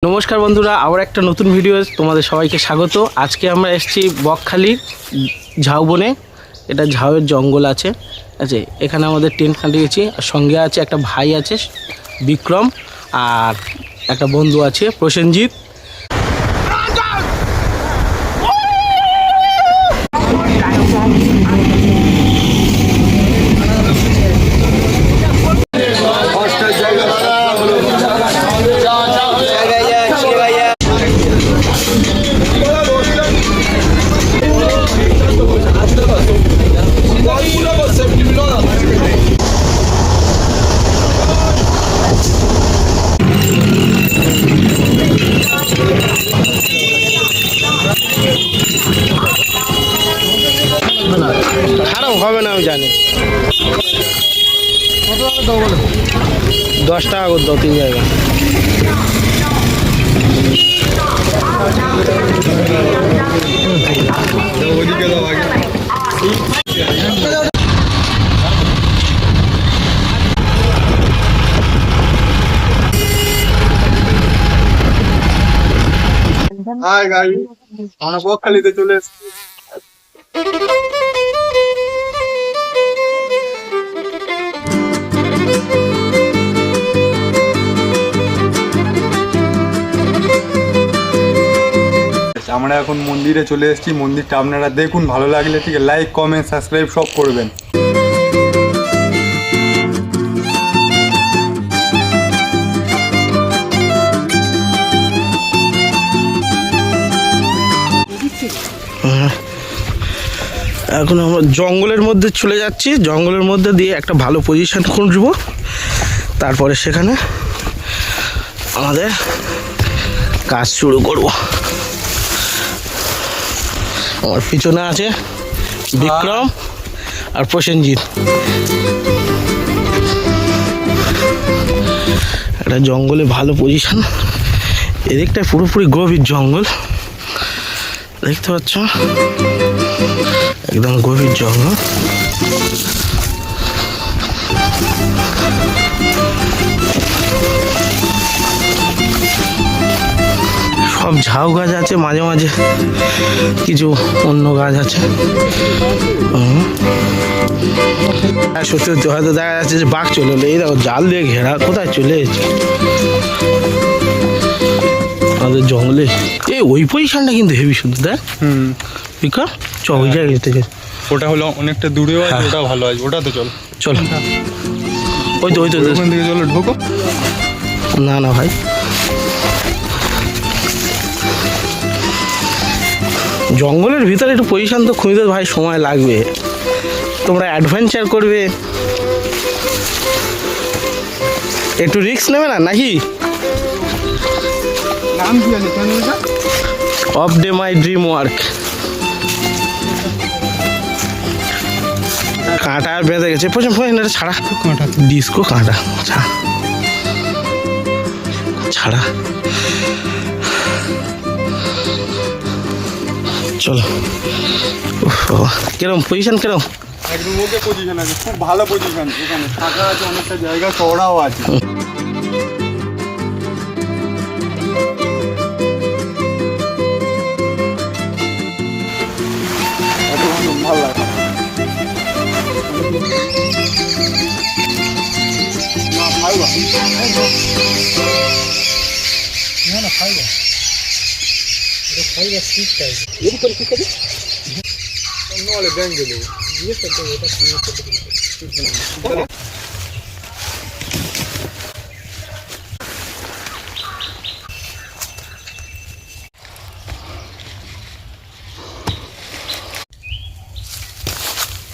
নমস্কার বন্ধুরা, আবার একটা নতুন ভিডিও তোমাদের সবাইকে স্বাগত। আজকে আমরা এসেছি বকখালির ঝাউবনে। এটা ঝাউয়ের জঙ্গল আছে। এখানে আমাদের টেন্ট খাটিয়েছি। সঙ্গে আছে একটা ভাই আছে বিক্রম, আর একটা বন্ধু আছে প্রসেনজিৎ। খারাপ হবে না আমি জানি। 10 টাকা করে দাও 3 জায়গা। হাই গাইস, আমরা বকখালিতে চলে এসেছি। আমরা এখন মন্দিরে চলে এসেছি। মন্দিরটা আপনারা দেখুন, ভালো লাগলে ঠিক লাইক কমেন্ট সাবস্ক্রাইব সব করবেন। এখন আমরা জঙ্গলের মধ্যে চলে যাচ্ছি। জঙ্গলের মধ্যে দিয়ে একটা ভালো পজিশন খুঁজব, তারপরে সেখানে আমাদের কাজ শুরু করব। আমার পিছনে আছে বিক্রম আর প্রসেনজিৎ। একটা জঙ্গলে ভালো পজিশন। এদিকটা পুরোপুরি গভীর জঙ্গল, দেখতে পাচ্ছ, একদম গভীর জঙ্গল। সব ঝাউ গাছ আছে, মাঝে মাঝে কিছু অন্য গাছ আছে। সত্যি সত্যি হয়তো দেখা যাচ্ছে যে বাঘ চলে এলো। এই দেখো জাল দিয়ে ঘেরা, কোথায় চলে এসেছে আমাদের জঙ্গলে। ওই পজিশনটা কিন্তু হেভি সুন্দর, দেখ। বিক্রম চ ওই জায়গায় যেতে চাই। ওটা হলো অনেকটা দূরেও আছে, ওটা ভালো আছে, ওটাতে চলো। চলো ওই তো ওখান থেকে চলো, ঢোকো। না না ভাই, জঙ্গলের ভিতরে একটু পজিশন তো খুঁজতে ভাই সময় লাগবে। তোমরা অ্যাডভেঞ্চার করবে, একটু রিস্ক নেবে না নাকি? নাম কি আছে চ্যানেলটা? Off day my dream work. কাঁটা বেঁধে গেছে, প্রচুর এটা ছাড়া কাঁটা, ডিস্কো কাঁটা ছাড়া। চলো, কিরম পজিশন, কিরম? একদম ওকে পজিশন আছে, খুব ভালো পজিশন। এখানে ফাঁকা আছে, অনেকটা জায়গা চওড়াও আছে। ভালো লাগে না, ফাইবা না, ফাইবা এটা ফাইবা সিট টাইপ। এর উপরে কি করে অন্য वाले ব্যাংক দিলো ये करते এটা কি করতে।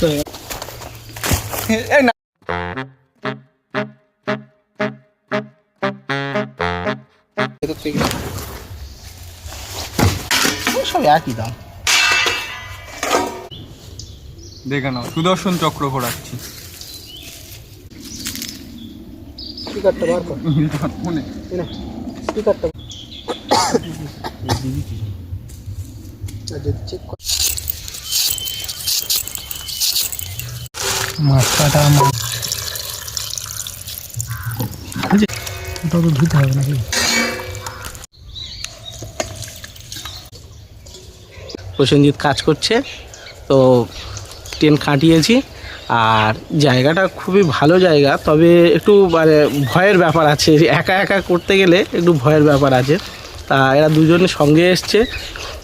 তো এই না এটা ঠিক আছে, সব একই দাম। দেখে নাও, সুদর্শন চক্র ঘোরাচ্ছি। স্পিকারটা বার কর, ফোনে স্পিকারটা চেক কর। মাছটা ওটা তো ধুতে হবে নাকি? প্রসেনজিৎ কাজ করছে, তো টেন্ট খাটিয়েছি। আর জায়গাটা খুবই ভালো জায়গা, তবে একটু মানে ভয়ের ব্যাপার আছে, একা একা করতে গেলে একটু ভয়ের ব্যাপার আছে। তা এরা দুজনের সঙ্গে এসছে,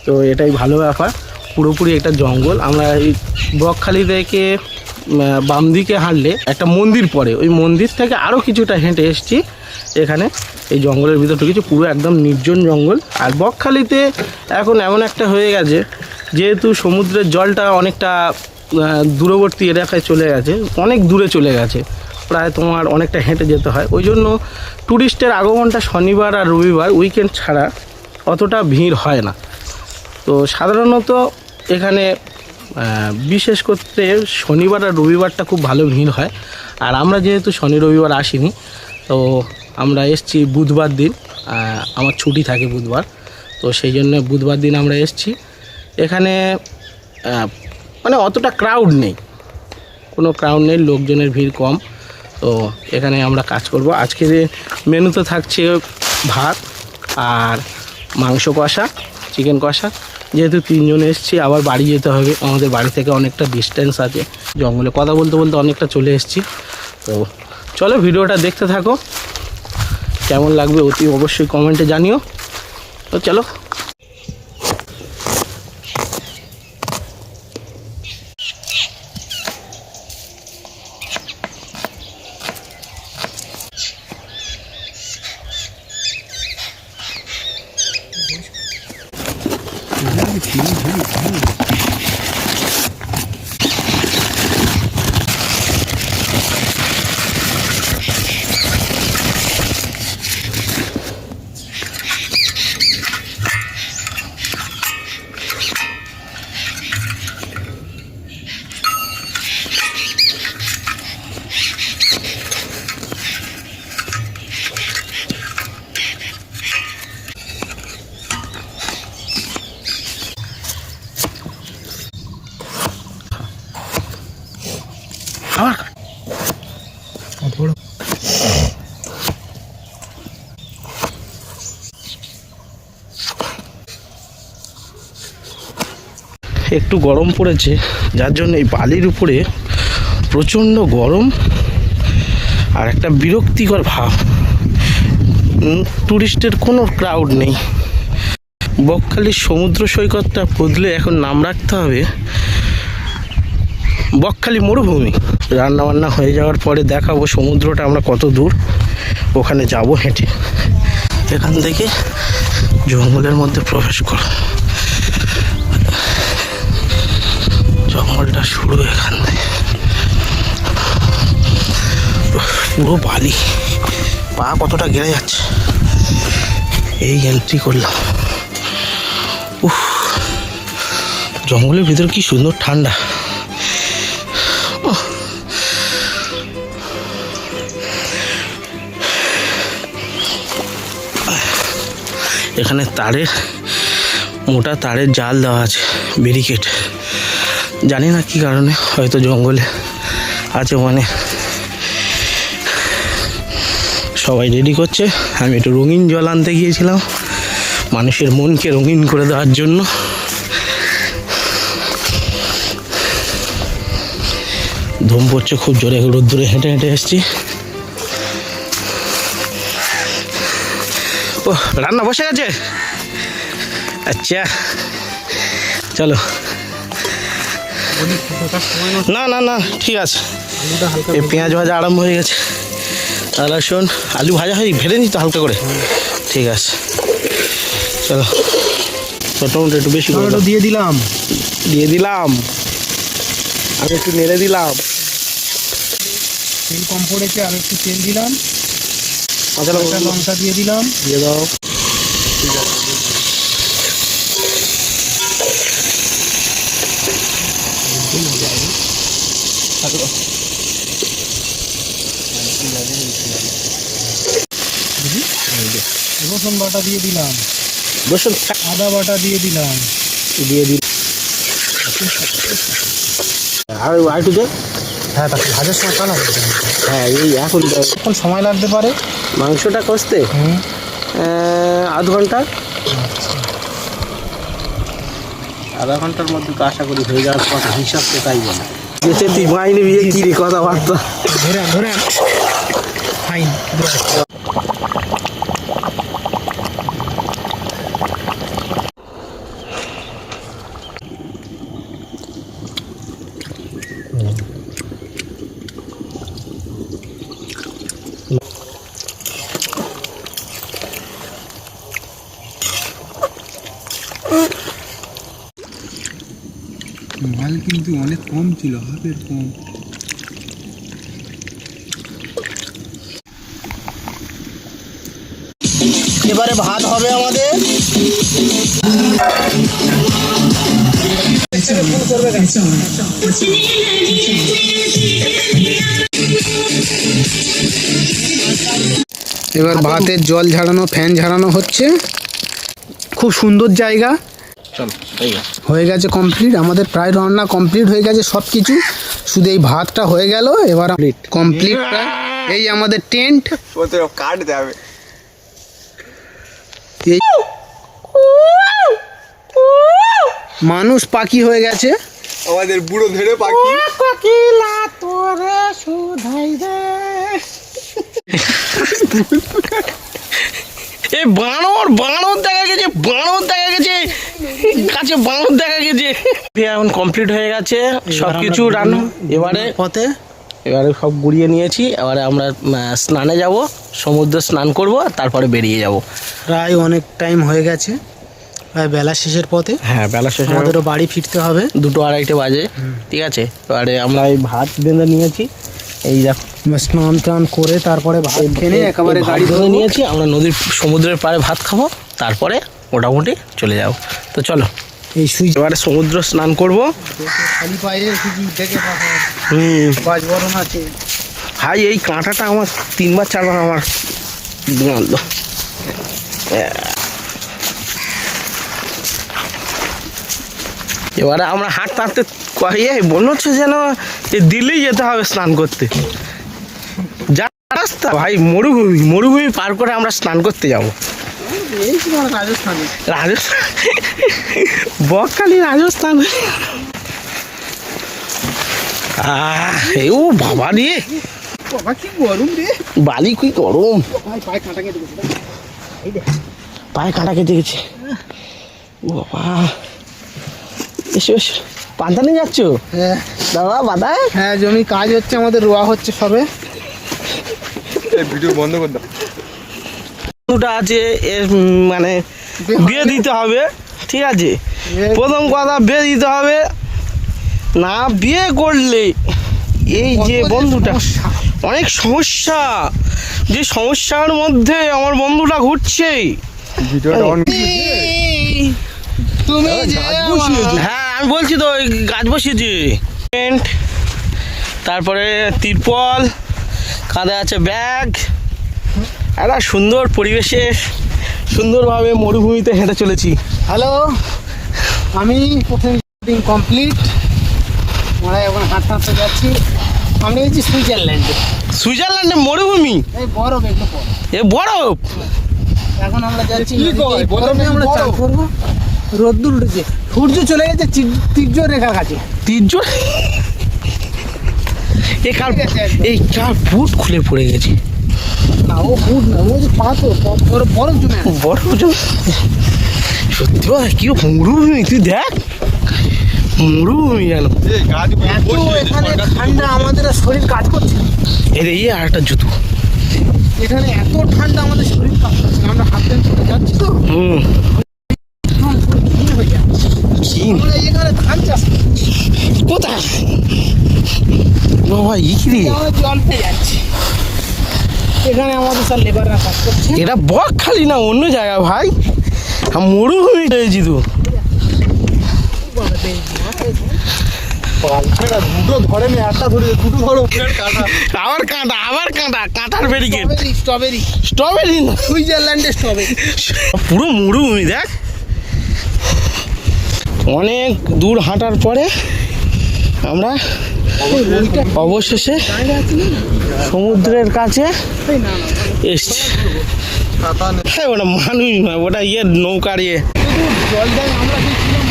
তো এটাই ভালো ব্যাপার। পুরোপুরি একটা জঙ্গল। আমরা এই বকখালি থেকে বাম দিকে হাঁটলে একটা মন্দির পড়ে, ওই মন্দির থেকে আরও কিছুটা হেঁটে এসেছি এখানে। এই জঙ্গলের ভিতর ঢুকেছি, পুরো একদম নির্জন জঙ্গল। আর বকখালিতে এখন এমন একটা হয়ে গেছে, যেহেতু সমুদ্রের জলটা অনেকটা দূরবর্তী এলাকায় চলে গেছে, অনেক দূরে চলে গেছে, প্রায় তোমার অনেকটা হেঁটে যেতে হয়। ওই জন্য ট্যুরিস্টের আগমনটা শনিবার আর রবিবার উইকেন্ড ছাড়া অতটা ভিড় হয় না। তো সাধারণত এখানে বিশেষ করতে শনিবার আর রবিবারটা খুব ভালো ভিড় হয়। আর আমরা যেহেতু শনি রবিবার আসিনি, তো আমরা এসছি বুধবার দিন, আমার ছুটি থাকে বুধবার, তো সেই জন্য বুধবার দিন আমরা এসছি। এখানে মানে অতটা ক্রাউড নেই, কোনো ক্রাউড নেই, লোকজনের ভিড় কম। তো এখানে আমরা কাজ করব। আজকে মেনুতে থাকছে ভাত আর মাংস কষা, চিকেন কষা। যেহেতু 3 জন এসেছি, আবার বাড়ি যেতে হবে, আমাদের বাড়ি থেকে অনেকটা ডিস্টেন্স আছে, জঙ্গলে কথা বলতে বলতে অনেকটা চলে এসেছি। তো চলো ভিডিওটা দেখতে থাকো, কেমন লাগবে অতি অবশ্যই কমেন্টে জানিও। তো চলো। একটু গরম পড়েছে, যার জন্য এই বালির উপরে প্রচণ্ড গরম আর একটা বিরক্তিকর ভাব। ট্যুরিস্টের কোনো ক্রাউড নেই। বকখালির সমুদ্র সৈকতটা বদলে এখন নাম রাখতে হবে বকখালি মরুভূমি। রান্নাবান্না হয়ে যাওয়ার পরে দেখাবো সমুদ্রটা আমরা কত দূর, ওখানে যাব হেঁটে। এখান থেকে জঙ্গলের মধ্যে প্রবেশ করো, জঙ্গলটা শুরু এখান থেকে, পুরো বালি, পা কতটা গেড়ে যাচ্ছে। এই এন্ট্রি করলাম। উফ, জঙ্গলের ভিতরে কি সুন্দর ঠান্ডা। এখানে তারের মোটা তারের জাল দেওয়া আছে, ব্যারিকেড। জানি না কি কারণে, হয়তো জঙ্গলে আছে মানে। সবাই রেডি করছে, আমি একটু রঙিন জল আনতে গিয়েছিলাম মানুষের মনকে রঙিন করে দেওয়ার জন্য। ধুম পড়ছে খুব জোরে, রোদ্দুরে হেঁটে হেঁটে এসছি। ও, রান্না বসে গেছে? আচ্ছা চলো। না না না, ঠিক আছে। এই পেঁয়াজ ভাজা আরম্ভ হয়ে গেছে, রসুন আলু ভাজা হয়ে ভেজে নিই তো হালকা করে। ঠিক আছে চলো। টমেটো একটু বেশি করে দিয়ে দিলাম, আমি একটু নেড়ে দিলাম। তেল কম পড়েছে, আর একটু তেল দিলাম, কাঁচা লঙ্কা দিয়ে দিলাম, দিয়ে দাও। ঠিক আছে। রসুন বাটা দিয়ে দিলাম, রসুন আদা বাটা দিয়ে দিলাম, দিয়ে দিই। আর একটু দে। হ্যাঁ, তাকে ভাজার সময় কালো হবে। হ্যাঁ, এই এখন সময় লাগতে পারে মাংসটা কষতে। আধ ঘন্টা। আধা ঘন্টার মধ্যে তো আশা করি হয়ে যাওয়ার কথা, হিসাব তো তাই বলে। গেছে তুই মাইনে বিয়ে কি রে কথাবার্তা। ধরে ফাইন। মাল কিন্তু অনেক কম ছিল, হাফের কম। এবারে ভাত হবে আমাদের। এবার ভাতের জল ঝাড়ানো, ফ্যান ঝাড়ানো হচ্ছে। খুব সুন্দর জায়গা। চলো হয়ে গেছে কমপ্লিট, আমাদের প্রায় রান্না কমপ্লিট হয়ে গেছে সব কিছু, শুধু এই ভাতটা হয়ে গেল। এবার কমপ্লিটটা এই আমাদের টেন্ট কাটতে হবে। এই মানুষ পাখি হয়ে গেছে, আমাদের বুড়ো ধরে পাখি। এই বানর দেখা গেছে, কাছে বানর দেখা গেছে। এখন কমপ্লিট হয়ে গেছে সবকিছু রান্না। এবারে সব গুড়িয়ে নিয়েছি। এবারে আমরা স্নানে যাব, সমুদ্রে স্নান করব, আর তারপরে বেরিয়ে যাব। প্রায় অনেক টাইম হয়ে গেছে, প্রায় বেলা শেষের পথে। হ্যাঁ, বেলা শেষে আমাদেরও বাড়ি ফিরতে হবে, 2-2:30 বাজে। ঠিক আছে, এবারে আমরা এই ভাত বেঁধে নিয়েছি। এই দেখো স্নান টান করে তারপরে ভাত খেয়ে একেবারে গাড়ি ধরে নিয়েছি। আমরা সমুদ্রের পাড়ে ভাত খাবো, তারপরে মোটামুটি চলে যাব। তো চলো এই সুইচ এবারে সমুদ্র স্নান করব। খালি পায়ে দেখে বাজ বরণ আছে। ভাই এই কাঁটাটা আমার 3-4বার আমার বাঁধলো। এবারে আমরা হাঁটতে হাঁটতে মনে হচ্ছে যেন দিল্লি যেতে হবে স্নান করতে। যা রাস্তা ভাই, মরুভূমি পার করে আমরা স্নান করতে যাব। রাজস্থানে বকখালি রাজস্থান। ও বাবা রে, কি গরম রে, বালি কি গরম, পায়ে কাঁটা কেটে গেছে। পায়ে কাঁটা কেটে গেছে। বাবা এসো এসো, পান্তানে যাচ্ছ? হ্যাঁ দাদা বাদায়। হ্যাঁ, জমি কাজ হচ্ছে, আমাদের রোয়া হচ্ছে সবে। ভিডিও বন্ধ করে দাও। দুটা আছে এর মানে বিয়ে দিতে হবে। ঠিক আছে, প্রথম কথা বিয়ে দিতে হবে, না বিয়ে করলে এই যে বন্ধুটা অনেক সমস্যা, যে সমস্যার মধ্যে আমার বন্ধুটা ঘুরছে। ভিডিওটা অন। তুমি হ্যাঁ আমি বলছি তো, ওই গাছ বসিয়েছি। টেন্ট, তারপরে তিরপল, কাঁধে আছে ব্যাগ। একটা সুন্দর পরিবেশে সুন্দরভাবে মরুভূমিতে হেঁটে চলেছি। হ্যালো, আমি প্রথম কমপ্লিট, আমরা এখন হাঁটতে যাচ্ছি। আমরা গেছি সুইজারল্যান্ডে মরুভূমি, এই বরফ একটু পর। এ বরফ। এখন আমরা যাচ্ছি, আমরা চান করবো। রোদ্দুর উঠেছে, সূর্য চলে গেছে তীর্য রেখার কাছে। তীর্য এই কার বুট খুলে পড়ে গেছে। না ও বুট না, ও যে পাথর, বরফ জমে আছে। বরফ সত্যি কথা, কি মরুভূমি, তুই দেখ মরুভূমি যেন। এত এখানে ঠান্ডা, আমাদের শরীর কাজ করছে। এই আর একটা জুতো, এখানে এত ঠান্ডা আমাদের শরীর কাজ করছে। আমরা হাঁটতে হাঁটতে যাচ্ছি তো, আমরা এখানে ধান চাষ করছি। কোথায় বাবা ইকরি, আমরা জল পেয়ে যাচ্ছি। এখানে আমাদের সব লেবাররা কাজ করছে। এটা বকখালি না অন্য জায়গা ভাই, মরুভূমি হয়েছি তো। দুটো ধরে নি, একটা ধরে দুটো ধরো। আবার কাঁটার ব্যারিকেড। স্ট্রবেরি না, সুইজারল্যান্ডের স্ট্রবেরি। পুরো মরুভূমি দেখ। অনেক দূর হাঁটার পরে আমরা অবশেষে সমুদ্রের কাছে এসছি। ওটা মানুষ নয়, ওটা নৌকার জল দেয়। আমরা গেছিলাম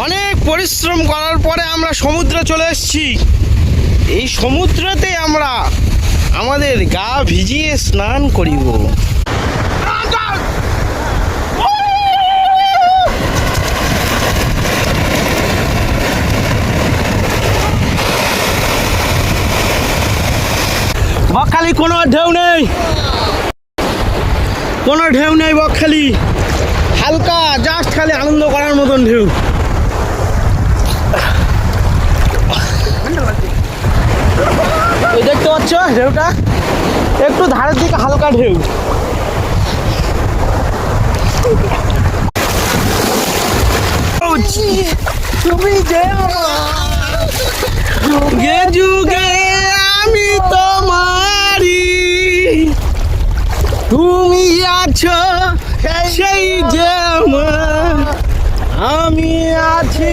অনেক পরিশ্রম করার পরে আমরা সমুদ্রে চলে এসেছি। এই সমুদ্রতে আমরা আমাদের গা ভিজিয়ে স্নান করিব। বকখালি কোনো ঢেউ নেই, কোনো ঢেউ নেই বকখালি, হালকা জাস্ট খালি আনন্দ করার মতন ঢেউ। এই দেখতে পাচ্ছ ঢেউটা, একটু ধারের দিকে হালকা ঢেউ। তুমি যে যুগে যুগে আমি তোমারি, তুমি আছো সেই যে আমার, আমি আছি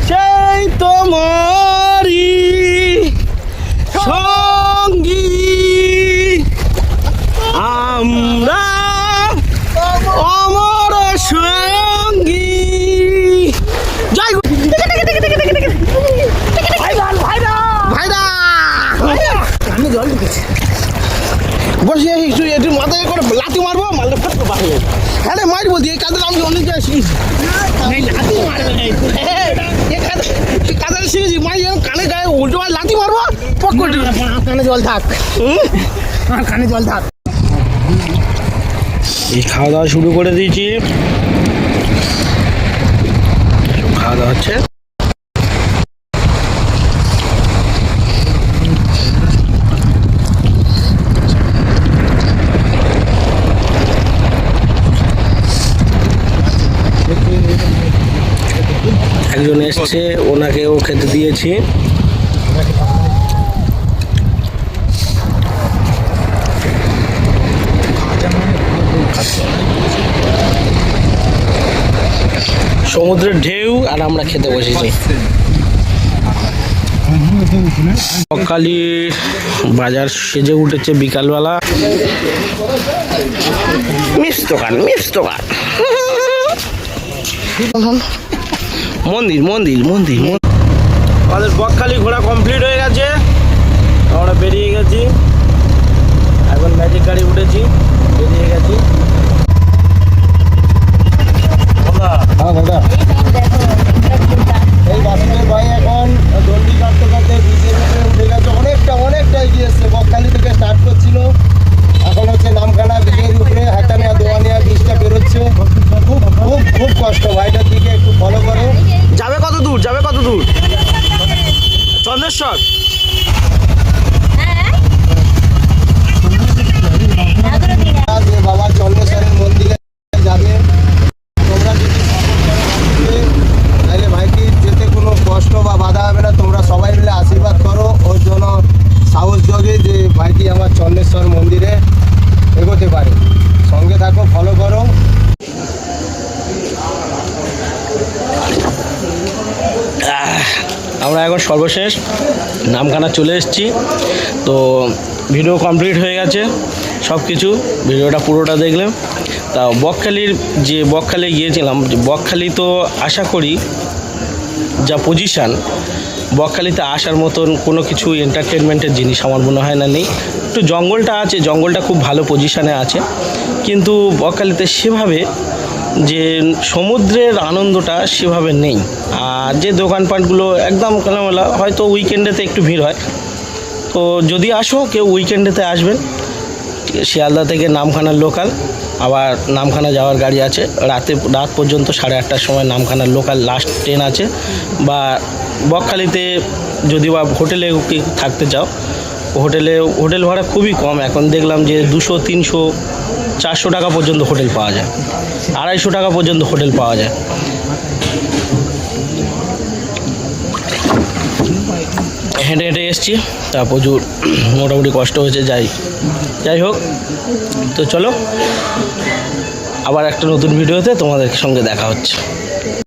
সেই তোমারি সঙ্গী, আমরা অমর সঙ্গী। জয় আমি জল ঢুকেছি, বসে একটু একটু মাথায় করে লাথি মারবো, মারলে ফটো বাড়ি যাবে। হ্যাঁ রে মারবো দিয়ে কাদের আমি অনেক শিখেছি, কাদের শিখেছি মাই কানে গায়ে উল্টো মার লাথি মারবো, পক করে কানে জল থাক, কানে জল থাক। এই খাওয়া দাওয়া শুরু করে দিয়েছি, খাওয়া দাওয়া হচ্ছে। একজন এসছে, ওনাকেও খেতে দিয়েছি। সমুদ্রের ঢেউ আর আমরা খেতে বসেছি। বকখালি বাজার সেজে উঠেছে বিকালবেলা। মিষ্টি দোকান, মিষ্টি দোকান, মন্দির মন্দির মন্দির। আমাদের বকখালি ঘোরা কমপ্লিট হয়ে গেছে, আমরা বেরিয়ে গেছি। এখন ম্যাজিক গাড়ি উঠেছি, বেরিয়ে গেছি। এই বাসুদেব ভাই এখন দণ্ডি কাটতে কাটতে ব্রিজের উপরে উঠে গেছে, অনেকটা এগিয়ে এসছে। বকখালি থেকে স্টার্ট করছিল, এখন হচ্ছে নামখানা ব্রিজের উপরে হাতানিয়া দোয়ানিয়া ব্রিজটা বেরোচ্ছে। খুব খুব খুব কষ্ট, ভাইটার দিকে একটু ফলো করো। যাবে কত দূর, যাবে কত দূর? চন্দ্রেশ্বর। যে বাবা চন্দ্রেশ্বরের মন্দিরে যাবে, তোমরা যদি সাপোর্ট করো তাহলে ভাইকে যেতে কোনো কষ্ট বা বাধা হবে না। তোমরা সবাই মিলে আশীর্বাদ করো ওর জন্য, সাহস যোগে যে ভাইটি আমার চন্দ্রেশ্বর মন্দিরে এগোতে পারে। সঙ্গে থাকো, ফলো করো। আমরা এখন সর্বশেষ নামখানা চলে এসেছি। তো ভিডিও কমপ্লিট হয়ে গেছে সব কিছু, ভিডিওটা পুরোটা দেখলাম। তা বকখালি গিয়েছিলাম, বকখালি তো আশা করি যা পজিশান, বকখালিতে আসার মতন কোনো কিছু এন্টারটেনমেন্টের জিনিস আমার মনে হয় না নেই। একটু জঙ্গলটা আছে, জঙ্গলটা খুব ভালো পজিশানে আছে, কিন্তু বকখালিতে সেভাবে যে সমুদ্রের আনন্দটা সেভাবে নেই। আর যে দোকানপাটগুলো একদম খোলামেলা, হয়তো উইকেন্ডেতে একটু ভিড় হয়। তো যদি আসো কেউ উইকেন্ডেতে আসবেন, শিয়ালদা থেকে নামখানার লোকাল, আবার নামখানা যাওয়ার গাড়ি আছে। রাত পর্যন্ত 8:30টার সময় নামখানার লোকাল লাস্ট ট্রেন আছে। বা বকখালিতে যদি বা হোটেলে থাকতে চাও, হোটেল ভাড়া খুবই কম। এখন দেখলাম যে 200, 300, 400 টাকা পর্যন্ত হোটেল পাওয়া যায়, 250 টাকা পর্যন্ত হোটেল পাওয়া যায়। হেঁটে হেঁটে এসছি, তা প্রচুর মোটামুটি কষ্ট হয়েছে। যাই হোক, তো চলো আবার একটা নতুন ভিডিওতে তোমাদের সঙ্গে দেখা হচ্ছে।